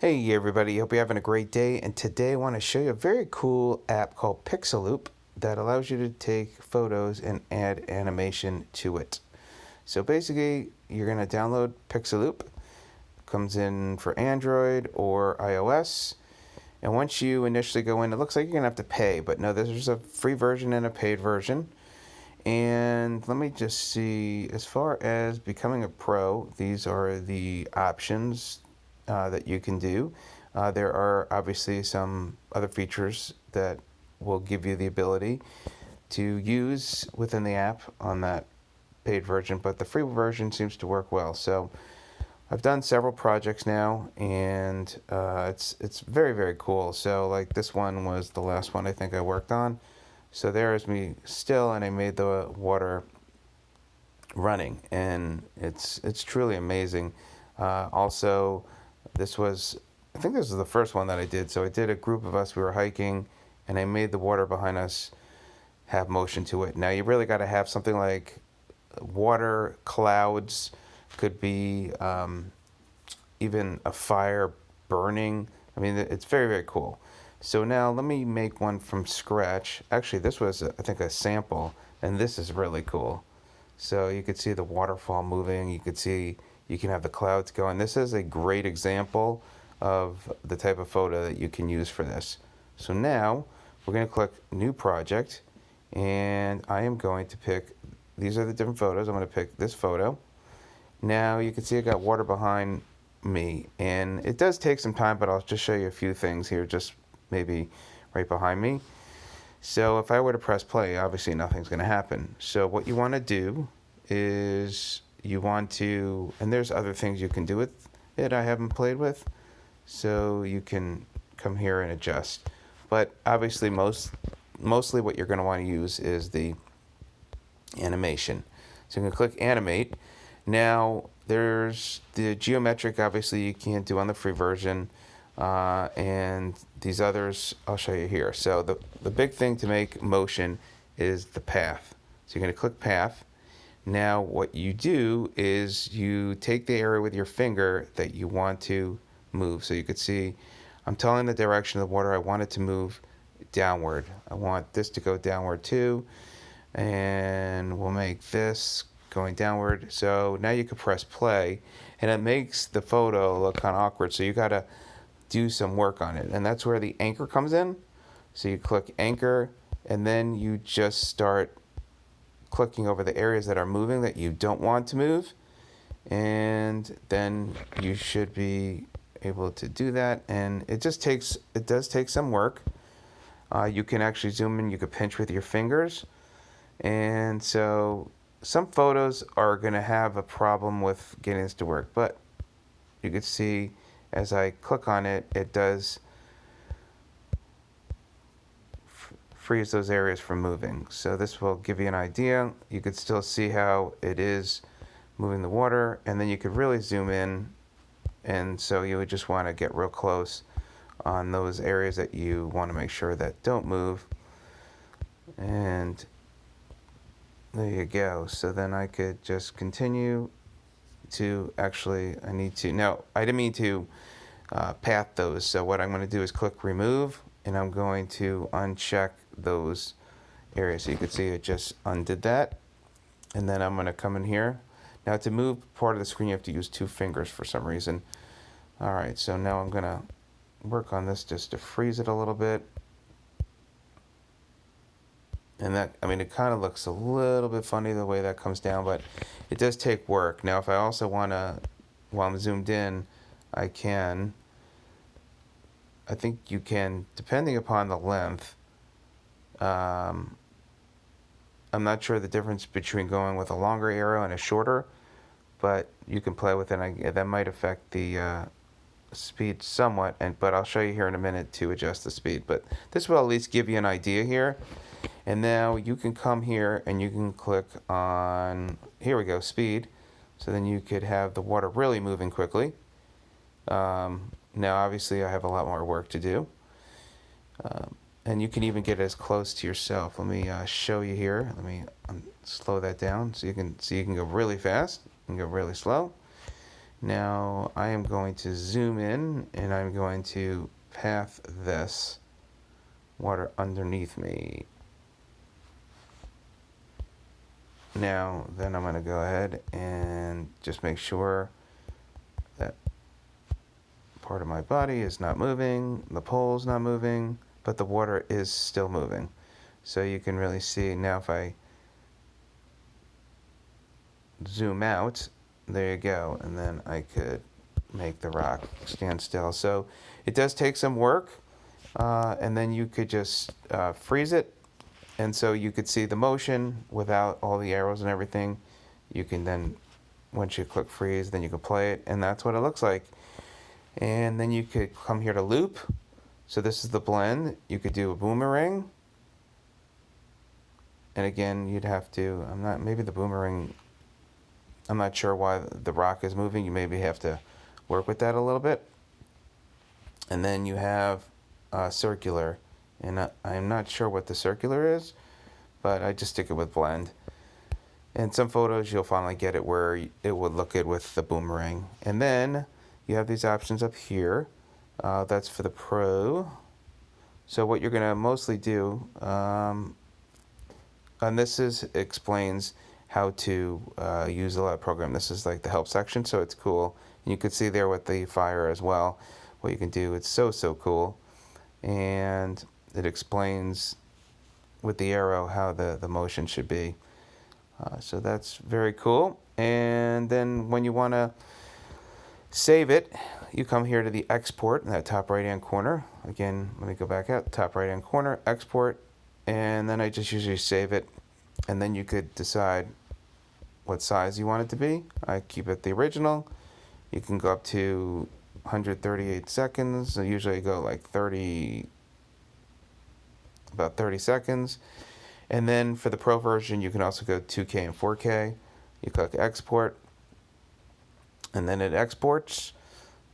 Hey everybody, hope you're having a great day. And today I want to show you a very cool app called Pixaloop that allows you to take photos and add animation to it. So basically, you're going to download Pixaloop. It comes in for Android or iOS. And once you initially go in, it looks like you're going to have to pay. But no, there's a free version and a paid version. And let me just see, as far as becoming a pro, these are the options that you can do. There are obviously some other features that will give you the ability to use within the app on that paid version, but the free version seems to work well. So I've done several projects now, and it's very, very cool. So like this one was the last one I think I worked on. So there is me still, and I made the water running, and it's truly amazing. Also, I think this was the first one that I did. So I did a group of us, we were hiking, and I made the water behind us have motion to it. Now you really got to have something like water, clouds, could be even a fire burning. I mean, it's very, very cool. So now let me make one from scratch. Actually, this was, I think, a sample, and this is really cool. So you could see the waterfall moving. You can have the clouds going. This is a great example of the type of photo that you can use for this. So now we're going to click New Project, and I am going to pick, these are the different photos. I'm going to pick this photo. Now you can see I got water behind me, and it does take some time, but I'll just show you a few things here, just maybe right behind me. So if I were to press play, obviously nothing's going to happen. So what you want to do is and there's other things you can do with it I haven't played with. So you can come here and adjust. But obviously mostly what you're going to want to use is the animation. So I'm going to click Animate. Now there's the geometric, obviously you can't do on the free version. And these others I'll show you here. So the big thing to make motion is the path. So you're going to click path. Now what you do is you take the area with your finger that you want to move. So you could see I'm telling the direction of the water. I want it to move downward. I want this to go downward too. And we'll make this going downward. So now you can press play, and it makes the photo look kind of awkward. So you got to do some work on it, and that's where the anchor comes in. So you click anchor, and then you just start clicking over the areas that are moving that you don't want to move, and then you should be able to do that. And it does take some work. You can actually zoom in, you can pinch with your fingers, and so some photos are going to have a problem with getting this to work, but you can see as I click on it, it does freeze those areas from moving. So this will give you an idea. You could still see how it is moving the water, and then you could really zoom in, and so you would just want to get real close on those areas that you want to make sure that don't move. And there you go. So then I could just continue to now I didn't mean to path those, so what I'm going to do is click remove, and I'm going to uncheck those areas. So you can see it just undid that, and then I'm going to come in here. Now to move part of the screen you have to use two fingers for some reason. Alright, so now I'm going to work on this just to freeze it a little bit. And that, I mean, it kind of looks a little bit funny the way that comes down, but it does take work. Now, if I also want to, while I'm zoomed in, I think you can, depending upon the length, I'm not sure the difference between going with a longer arrow and a shorter, but you can play with it. That might affect the speed somewhat, but I'll show you here in a minute to adjust the speed. But this will at least give you an idea here. And now you can come here and you can click on, here we go, speed. So then you could have the water really moving quickly. Now obviously I have a lot more work to do. And you can even get as close to yourself. Let me show you here. Let me slow that down so you can go really fast and go really slow. Now I am going to zoom in and I'm going to path this water underneath me. Now then I'm going to go ahead and just make sure that part of my body is not moving, the pole's not moving, but the water is still moving. So you can really see now if I zoom out, there you go, and then I could make the rock stand still. So it does take some work, and then you could just freeze it, and so you could see the motion without all the arrows and everything. You can then, once you click freeze, then you can play it, and that's what it looks like. And then you could come here to loop. So this is the blend. You could do a boomerang, and again you'd have to, maybe the boomerang, I'm not sure why the rock is moving. You maybe have to work with that a little bit. And then you have circular, and I'm not sure what the circular is, but I just stick it with blend. In some photos you'll finally get it where it would look good with the boomerang. And then you have these options up here. That's for the pro. So what you're gonna mostly do, and this explains how to use the lab program. This is like the help section, so it's cool. And you can see there with the fire as well, what you can do. It's so cool. And it explains with the arrow how the motion should be. So that's very cool. And then when you want to save it, you come here to the export in that top right hand corner. Again, let me go back out, top right hand corner, export, and then I just usually save it. And then you could decide what size you want it to be. I keep it the original. You can go up to 138 seconds. I usually go like about 30 seconds. And then for the pro version, you can also go 2K and 4K. You click export, and then it exports,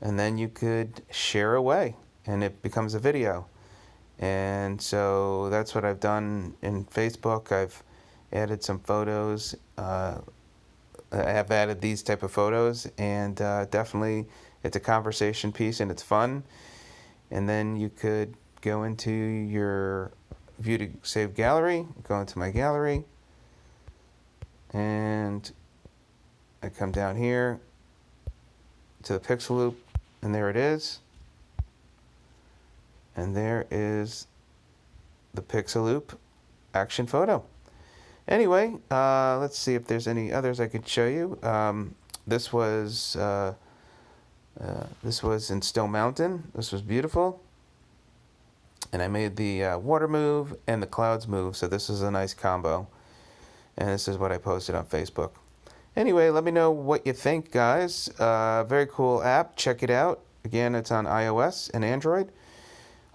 and then you could share away, and it becomes a video. And so that's what I've done in Facebook. I've added some photos. I have added these type of photos, and definitely it's a conversation piece and it's fun. And then you could go into your view to save gallery, go into my gallery, and I come down here to the Pixaloop, and there it is. And there is the Pixaloop action photo. Anyway, let's see if there's any others I could show you. This was in Stone Mountain. This was beautiful. And I made the water move and the clouds move, so this is a nice combo. And this is what I posted on Facebook. Anyway, let me know what you think, guys. Very cool app. Check it out. Again, it's on iOS and Android.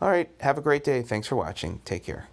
All right, have a great day. Thanks for watching. Take care.